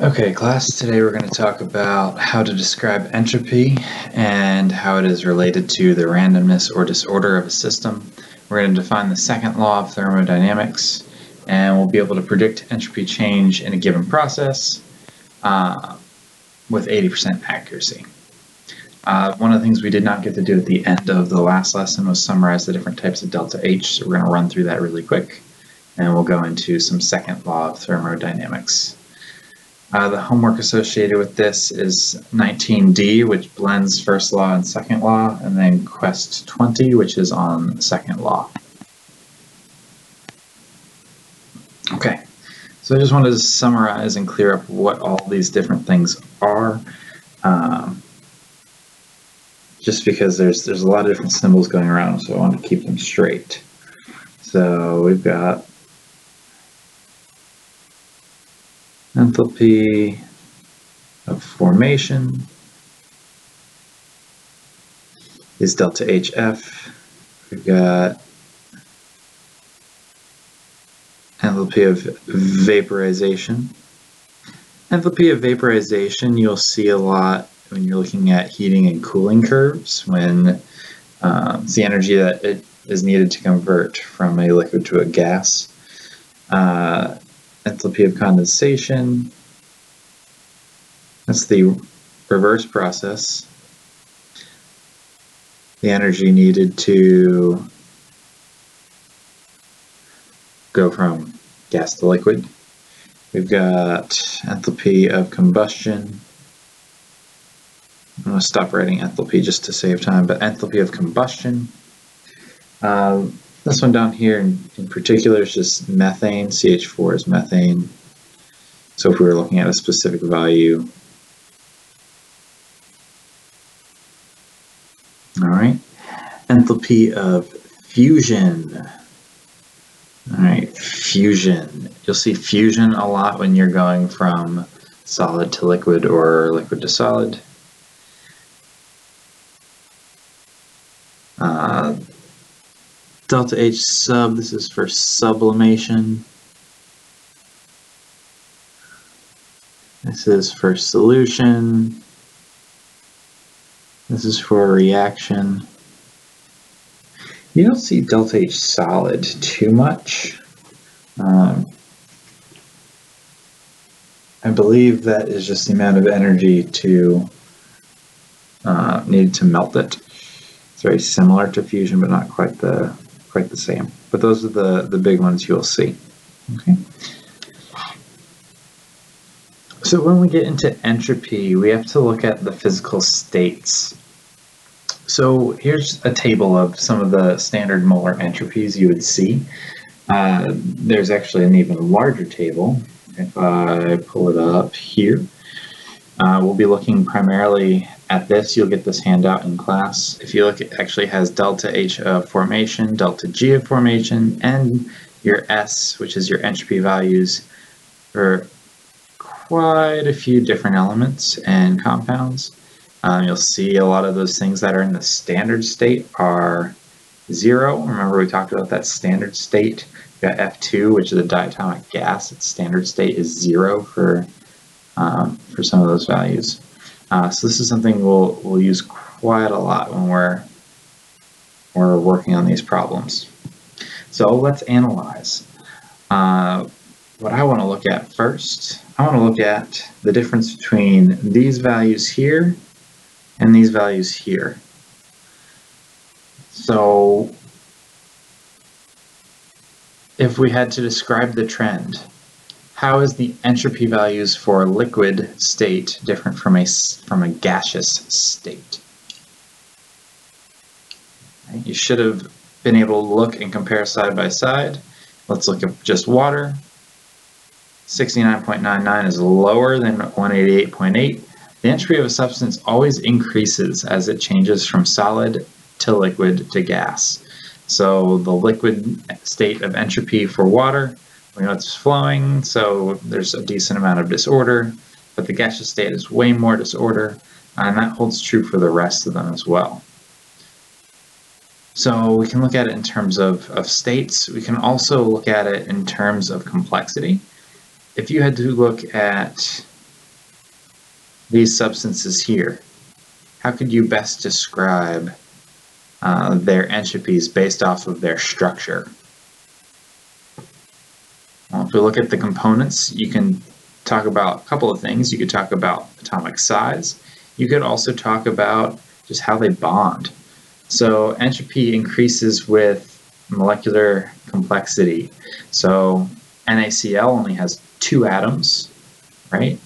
Okay, class, today we're going to talk about how to describe entropy and how it is related to the randomness or disorder of a system. We're going to define the second law of thermodynamics, and we'll be able to predict entropy change in a given process with 80% accuracy. One of the things we did not get to do at the end of the last lesson was summarize the different types of delta H, so we're going to run through that really quick, and we'll go into some second law of thermodynamics. The homework associated with this is 19D, which blends first law and second law, and then Quest 20, which is on second law. Okay, so I just wanted to summarize and clear up what all these different things are, just because there's a lot of different symbols going around, so I want to keep them straight. So we've got enthalpy of formation is delta HF. We've got enthalpy of vaporization. Enthalpy of vaporization you'll see a lot when you're looking at heating and cooling curves, when it's the energy that it is needed to convert from a liquid to a gas. Enthalpy of condensation, that's the reverse process. The energy needed to go from gas to liquid. We've got enthalpy of combustion. I'm going to stop writing enthalpy just to save time, but enthalpy of combustion. This one down here in particular is just methane. CH4 is methane. So if we were looking at a specific value. All right. Enthalpy of fusion. All right, fusion. You'll see fusion a lot when you're going from solid to liquid or liquid to solid. Delta H sub, this is for sublimation. This is for solution. This is for a reaction. You don't see delta H solid too much. I believe that is just the amount of energy to needed to melt it. It's very similar to fusion, but not quite the same. But those are the big ones you'll see. Okay. So when we get into entropy, we have to look at the physical states. So here's a table of some of the standard molar entropies you would see. There's actually an even larger table. If I pull it up here, we'll be looking primarily at this. You'll get this handout in class. If you look, it actually has delta H of formation, delta G of formation, and your S, which is your entropy values for quite a few different elements and compounds. You'll see a lot of those things that are in the standard state are 0. Remember we talked about that standard state. You got F2, which is a diatomic gas. Its standard state is 0 for some of those values. So this is something we'll use quite a lot when we're working on these problems. So let's analyze. What I want to look at first, I want to look at the difference between these values here and these values here. So if we had to describe the trend, how is the entropy values for a liquid state different from a gaseous state? Right? You should have been able to look and compare side by side. Let's look at just water. 69.99 is lower than 188.8. The entropy of a substance always increases as it changes from solid to liquid to gas. So the liquid state of entropy for water, we know it's flowing, so there's a decent amount of disorder, but the gaseous state is way more disorder, and that holds true for the rest of them as well. So we can look at it in terms of states. We can also look at it in terms of complexity. If you had to look at these substances here, how could you best describe their entropies based off of their structure? Well, if we look at the components, you can talk about a couple of things. You could talk about atomic size. You could also talk about just how they bond. So entropy increases with molecular complexity. So NaCl only has 2 atoms, right?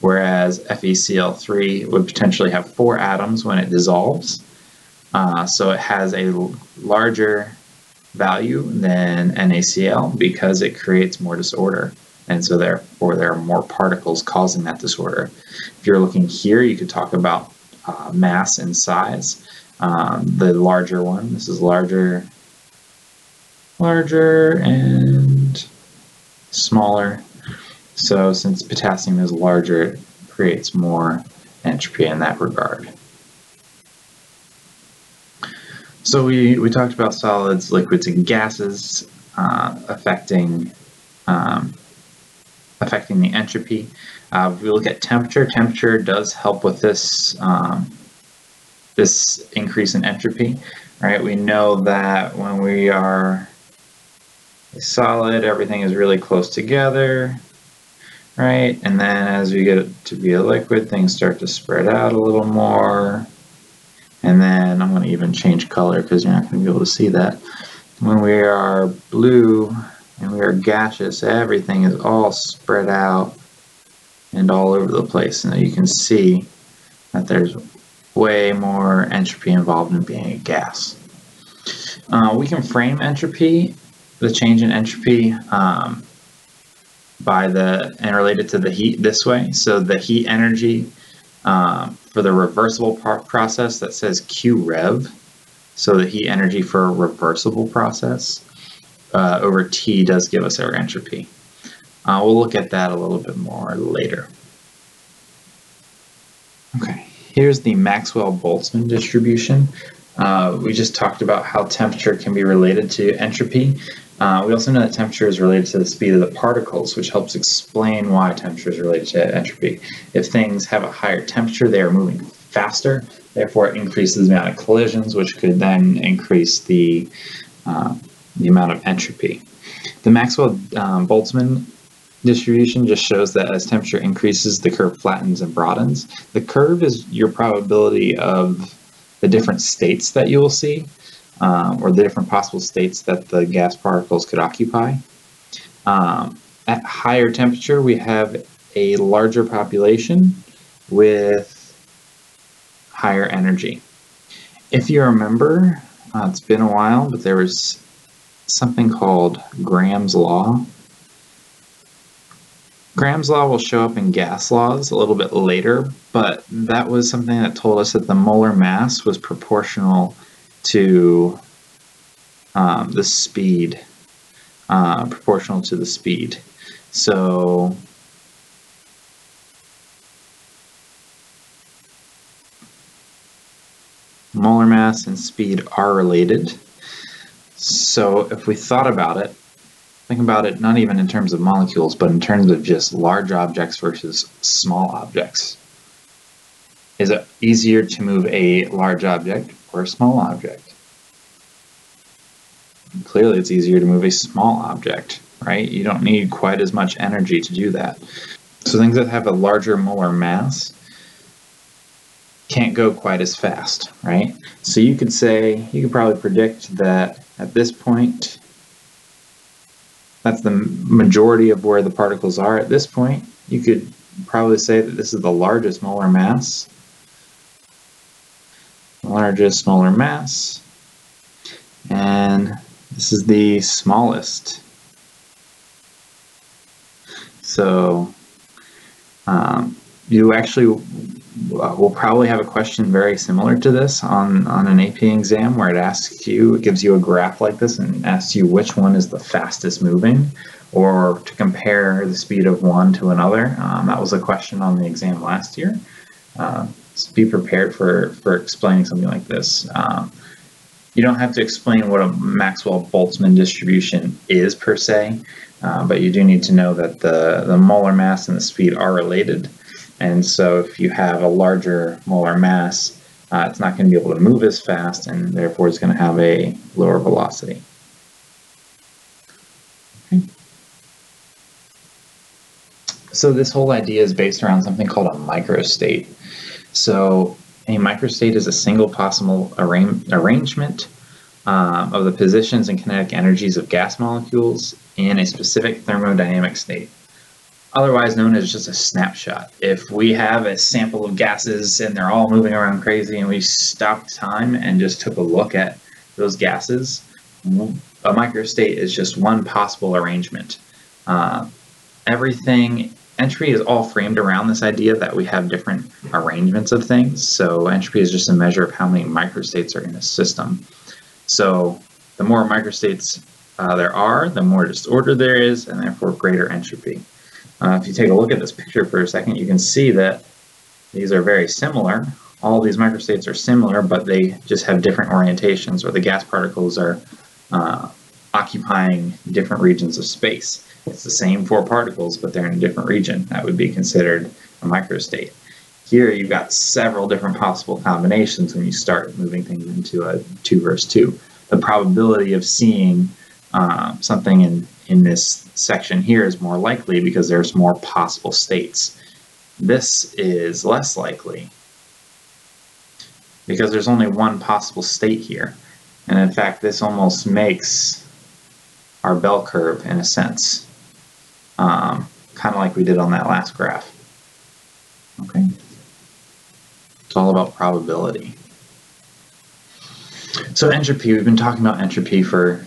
Whereas FeCl3 would potentially have 4 atoms when it dissolves. So it has a larger value than NaCl because it creates more disorder. And so therefore there are more particles causing that disorder. If you're looking here, you could talk about mass and size. The larger one, this is larger, and smaller. So since potassium is larger, it creates more entropy in that regard. So we talked about solids, liquids, and gases affecting the entropy. If we look at temperature, temperature does help with this this increase in entropy, right? We know that when we are a solid, everything is really close together, right? And then as we get it to be a liquid, things start to spread out a little more. And then I'm going to even change color because you're not going to be able to see that. When we are blue and we are gaseous, everything is all spread out and all over the place. And you can see that there's way more entropy involved in being a gas. We can frame entropy, the change in entropy, and related to the heat this way. So the heat energy for the reversible process, that says Q rev. So the heat energy for a reversible process over T does give us our entropy. We'll look at that a little bit more later. Okay, here's the Maxwell-Boltzmann distribution. We just talked about how temperature can be related to entropy. We also know that temperature is related to the speed of the particles, which helps explain why temperature is related to entropy. If things have a higher temperature, they are moving faster, therefore it increases the amount of collisions, which could then increase the amount of entropy. The Maxwell-Boltzmann distribution just shows that as temperature increases, the curve flattens and broadens. The curve is your probability of the different states that you will see, or the different possible states that the gas particles could occupy. At higher temperature, we have a larger population with higher energy. If you remember, it's been a while, but there was something called Graham's law. Graham's law will show up in gas laws a little bit later, but that was something that told us that the molar mass was proportional to the speed, So molar mass and speed are related. So if we thought about it, think about it not even in terms of molecules, but in terms of just large objects versus small objects. Is it easier to move a large object or a small object? Clearly it's easier to move a small object, right? You don't need quite as much energy to do that. So things that have a larger molar mass can't go quite as fast, right? So you could probably predict that at this point, that's the majority of where the particles are at this point. You could probably say that this is the largest molar mass. Largest molar mass. And this is the smallest. So you actually will probably have a question very similar to this on an AP exam where it gives you a graph like this and asks you which one is the fastest moving, or to compare the speed of one to another. That was a question on the exam last year. So be prepared for explaining something like this. You don't have to explain what a Maxwell-Boltzmann distribution is per se, but you do need to know that the molar mass and the speed are related. And so if you have a larger molar mass, it's not going to be able to move as fast, and therefore it's going to have a lower velocity. Okay. So this whole idea is based around something called a microstate. So a microstate is a single possible arrangement of the positions and kinetic energies of gas molecules in a specific thermodynamic state, otherwise known as just a snapshot. If we have a sample of gases and they're all moving around crazy and we stopped time and just took a look at those gases, a microstate is just one possible arrangement. Entropy is all framed around this idea that we have different arrangements of things. So entropy is just a measure of how many microstates are in a system. So the more microstates there are, the more disorder there is, and therefore greater entropy. If you take a look at this picture for a second, you can see that these are very similar. All these microstates are similar, but they just have different orientations, or the gas particles are occupying different regions of space. It's the same four particles, but they're in a different region. That would be considered a microstate. Here you've got several different possible combinations when you start moving things into a 2 versus 2. The probability of seeing something in this section here is more likely because there's more possible states. This is less likely because there's only one possible state here. And in fact, this almost makes our bell curve in a sense, kind of like we did on that last graph. Okay. It's all about probability. So entropy, we've been talking about entropy for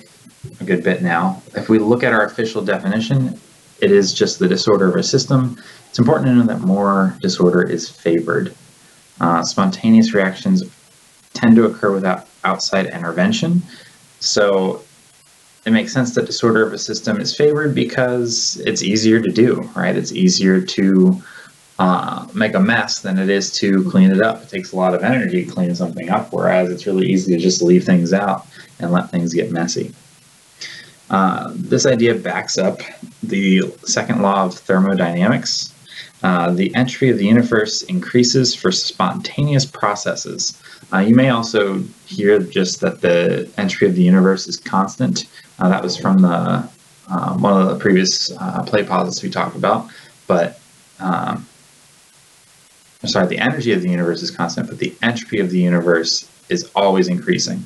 a good bit now. If we look at our official definition, it is just the disorder of a system. It's important to know that more disorder is favored. Spontaneous reactions tend to occur without outside intervention. So it makes sense that disorder of a system is favored because it's easier to do, right? It's easier to make a mess than it is to clean it up. It takes a lot of energy to clean something up, whereas it's really easy to just leave things out and let things get messy. This idea backs up the second law of thermodynamics. The entropy of the universe increases for spontaneous processes. You may also hear just that the entropy of the universe is constant. That was from the one of the previous play posits we talked about. But sorry, the energy of the universe is constant, but the entropy of the universe is always increasing.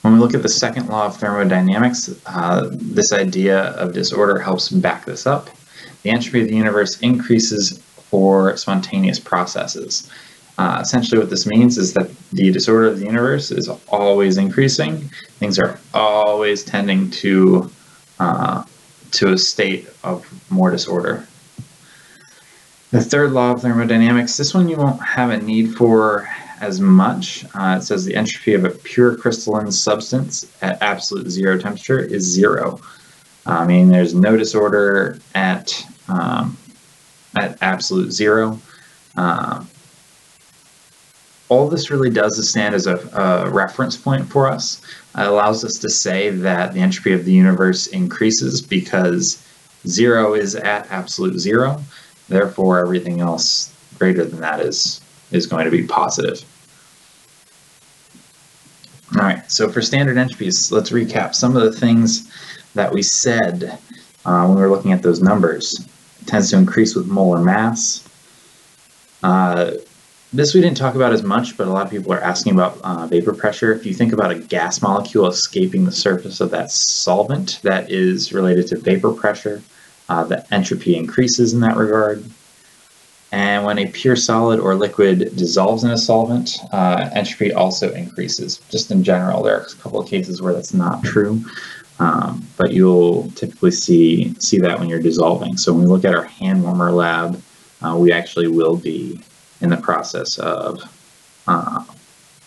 When we look at the second law of thermodynamics, this idea of disorder helps back this up. The entropy of the universe increases for spontaneous processes. Essentially what this means is that the disorder of the universe is always increasing. Things are always tending to a state of more disorder. The third law of thermodynamics, this one you won't have a need for as much. It says the entropy of a pure crystalline substance at absolute zero temperature is 0. Meaning there's no disorder at absolute 0. All this really does is stand as a reference point for us. It allows us to say that the entropy of the universe increases because 0 is at absolute 0. Therefore, everything else greater than that is going to be positive. All right, so for standard entropies, let's recap some of the things that we said when we were looking at those numbers. It tends to increase with molar mass. This we didn't talk about as much, but a lot of people are asking about vapor pressure. If you think about a gas molecule escaping the surface of that solvent, that is related to vapor pressure. The entropy increases in that regard. And when a pure solid or liquid dissolves in a solvent, entropy also increases. Just in general, there are a couple of cases where that's not true, but you'll typically see that when you're dissolving. So when we look at our hand warmer lab, we actually will be in the process of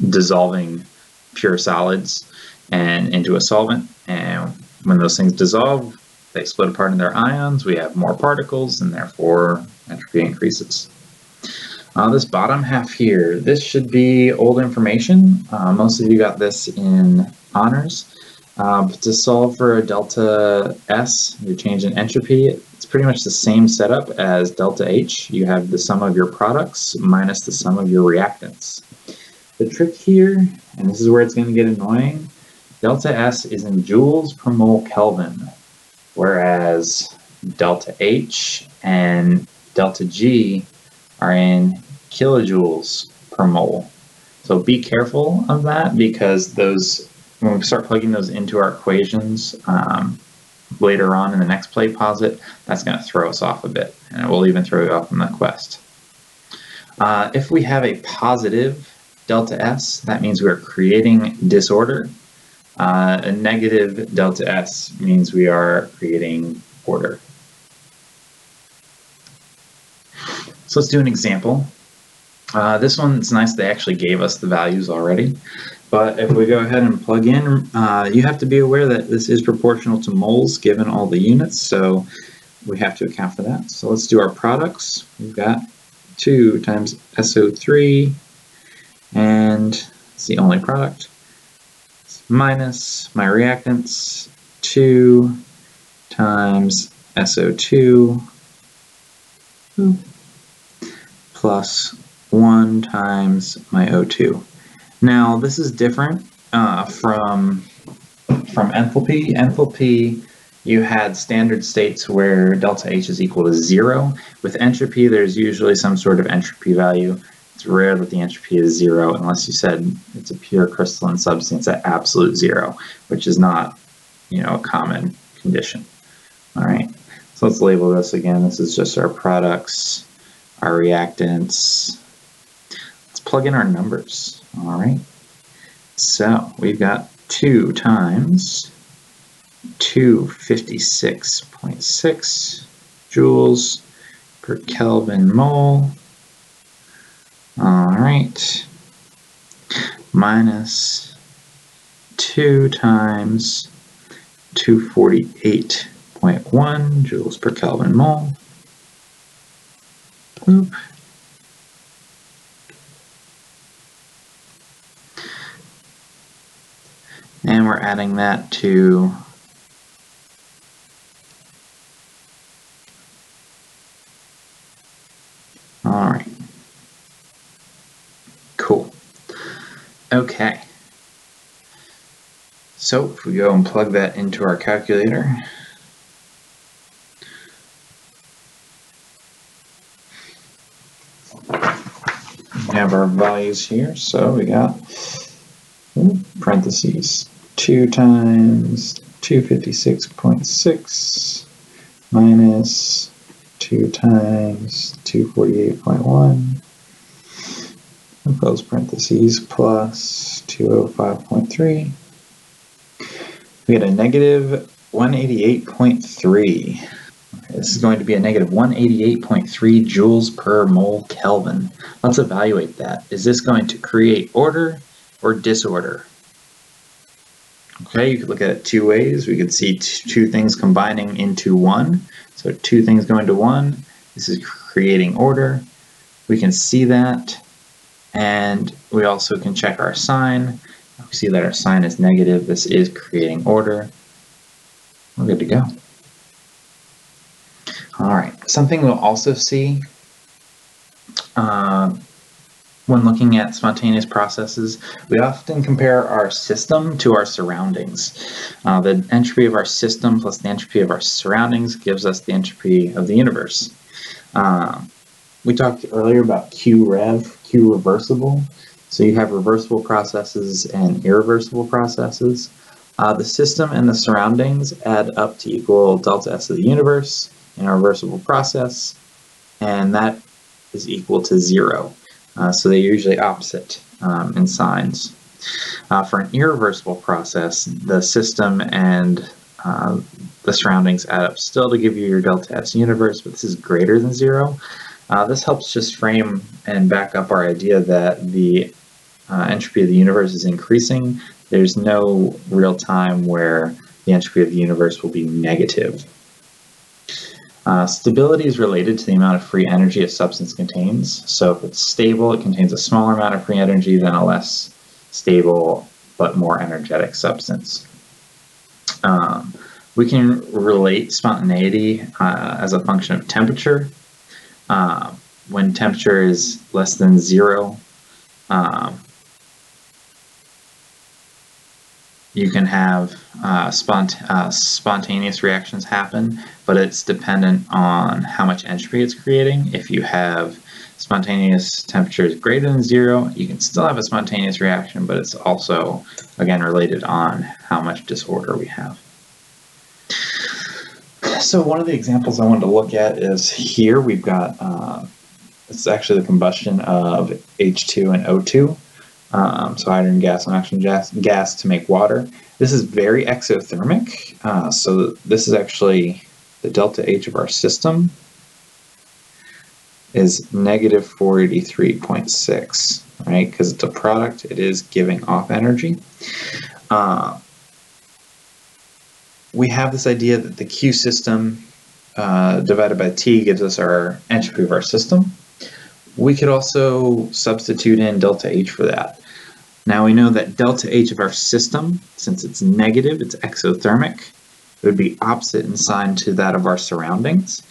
dissolving pure solids and into a solvent. And when those things dissolve, they split apart in their ions, we have more particles, and therefore entropy increases. This bottom half here, this should be old information. Most of you got this in honors. But to solve for a delta S, your change in entropy, it's pretty much the same setup as delta H. You have the sum of your products minus the sum of your reactants. The trick here, and this is where it's going to get annoying, delta S is in joules per mole Kelvin, whereas delta H and delta G are in kilojoules per mole. So be careful of that, because those, when we start plugging those into our equations later on in the next play posit, that's going to throw us off a bit, and it will even throw you off in the quest. If we have a positive delta S, that means we're creating disorder. A negative delta S means we are creating order. So let's do an example. This one's nice, they actually gave us the values already. But if we go ahead and plug in, you have to be aware that this is proportional to moles given all the units, so we have to account for that. So let's do our products. We've got 2 times SO3, and it's the only product, minus my reactants, 2 times SO2, plus 1 times my O2. Now this is different from enthalpy. Enthalpy, you had standard states where delta H is equal to 0. With entropy, there's usually some sort of entropy value. It's rare that the entropy is 0 unless you said it's a pure crystalline substance at absolute 0, which is not, a common condition. All right, so let's label this again. This is just our products, our reactants. Let's plug in our numbers. All right, so we've got 2 times 256.6 joules per Kelvin mole. All right, minus 2 times 248.1 joules per Kelvin mole. Oop. And we're adding that to all right. Cool. Okay. So if we go and plug that into our calculator, we have our values here. So we got parentheses 2 times 256.6 minus 2 times 248.1, close parentheses, plus 205.3. We get a negative 188.3. This is going to be a negative 188.3 joules per mole Kelvin. Let's evaluate that. Is this going to create order or disorder? Okay, you could look at it 2 ways. We could see 2 things combining into 1. So 2 things going to 1. This is creating order. We can see that. And we also can check our sign. We see that our sign is negative. This is creating order. We're good to go. All right, something we'll also see when looking at spontaneous processes, we often compare our system to our surroundings. The entropy of our system plus the entropy of our surroundings gives us the entropy of the universe. We talked earlier about Q-rev, Q-reversible. So you have reversible processes and irreversible processes. The system and the surroundings add up to equal delta S of the universe in a reversible process, and that is equal to 0. So they're usually opposite in signs. For an irreversible process, the system and the surroundings add up still to give you your delta S universe, but this is greater than 0. This helps just frame and back up our idea that the entropy of the universe is increasing. There's no real time where the entropy of the universe will be negative. Stability is related to the amount of free energy a substance contains. So if it's stable, it contains a smaller amount of free energy than a less stable but more energetic substance. We can relate spontaneity as a function of temperature. When temperature is less than 0, you can have spontaneous reactions happen, but it's dependent on how much entropy it's creating. If you have spontaneous temperatures greater than 0, you can still have a spontaneous reaction, but it's also, again, related on how much disorder we have. So one of the examples I wanted to look at is here we've got, it's actually the combustion of H2 and O2. So hydrogen gas and oxygen gas to make water. This is very exothermic. So this is actually the delta H of our system is negative 483.6, right? Because it's a product, it is giving off energy. We have this idea that the Q system divided by T gives us our entropy of our system. We could also substitute in delta H for that. Now we know that delta H of our system, since it's negative, it's exothermic, it would be opposite in sign to that of our surroundings.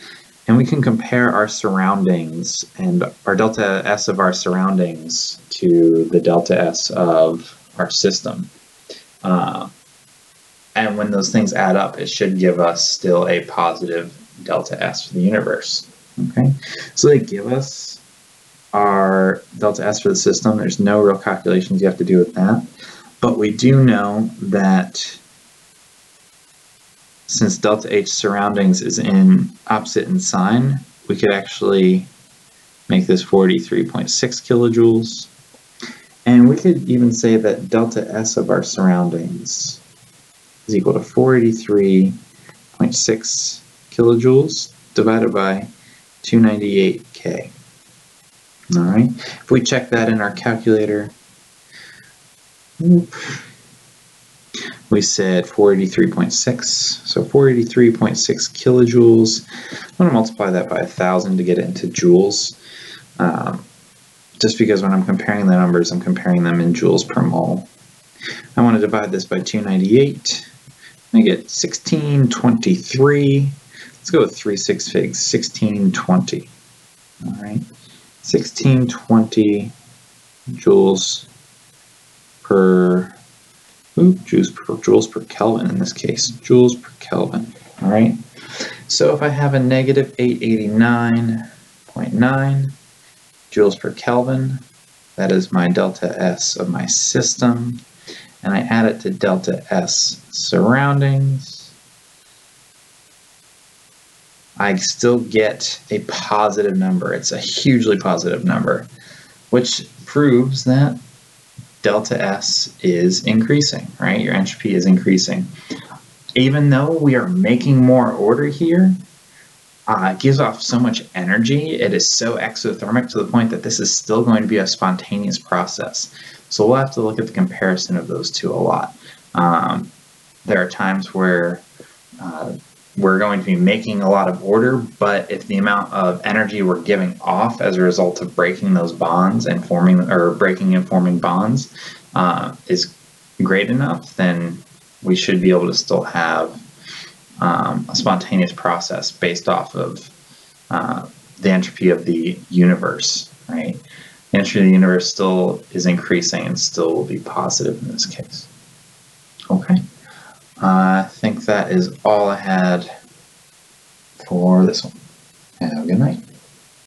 And we can compare our surroundings and our delta S of our surroundings to the delta S of our system. And when those things add up, it should give us still a positive delta S for the universe. Okay, so they give us our delta S for the system. There's no real calculations you have to do with that. But we do know that since delta H surroundings is in opposite in sign, we could actually make this 43.6 kilojoules. And we could even say that delta S of our surroundings is equal to 483.6 kilojoules divided by 298K. All right, if we check that in our calculator, we said 483.6, so 483.6 kilojoules. I'm going to multiply that by 1,000 to get it into joules, just because when I'm comparing the numbers, I'm comparing them in joules per mole. I want to divide this by 298. I get 1623. Let's go with 3 6 figs, 1620. All right. 1620 joules per joules per Kelvin in this case, joules per Kelvin. All right. So if I have a negative 889.9 joules per Kelvin, that is my delta S of my system, and I add it to delta S surroundings, I still get a positive number. It's a hugely positive number, which proves that delta S is increasing, right? Your entropy is increasing. Even though we are making more order here, it gives off so much energy. It is so exothermic to the point that this is still going to be a spontaneous process. So we'll have to look at the comparison of those two a lot. There are times where we're going to be making a lot of order, but if the amount of energy we're giving off as a result of breaking those bonds and breaking and forming bonds is great enough, then we should be able to still have a spontaneous process based off of the entropy of the universe, right? The entropy of the universe still is increasing and still will be positive in this case. Okay. I think that is all I had for this one. Have a good night.